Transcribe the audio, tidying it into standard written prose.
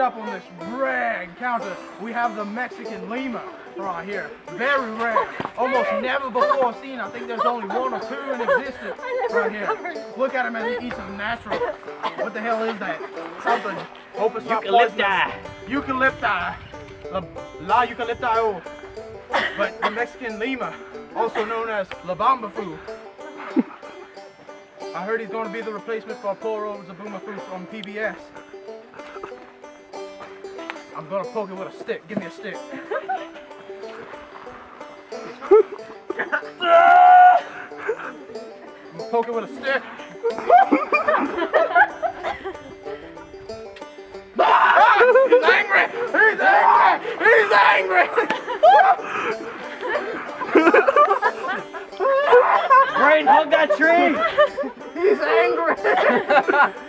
up on this rare encounter, we have the Mexican Lima right here. Very rare. Almost never before seen. I think there's only one or two in existence right here. Look at him as he eats his natural. What the hell is that? Something. Hope it's not poisonous. Eucalypti. La eucalypti. But the Mexican Lima, also known as La Bambafu. I heard he's going to be the replacement for poor old Zabumafu from PBS. I'm going to poke it with a stick. Give me a stick. I'm going to poke it with a stick. He's angry! He's angry! He's angry! Braden, hug that tree! He's angry!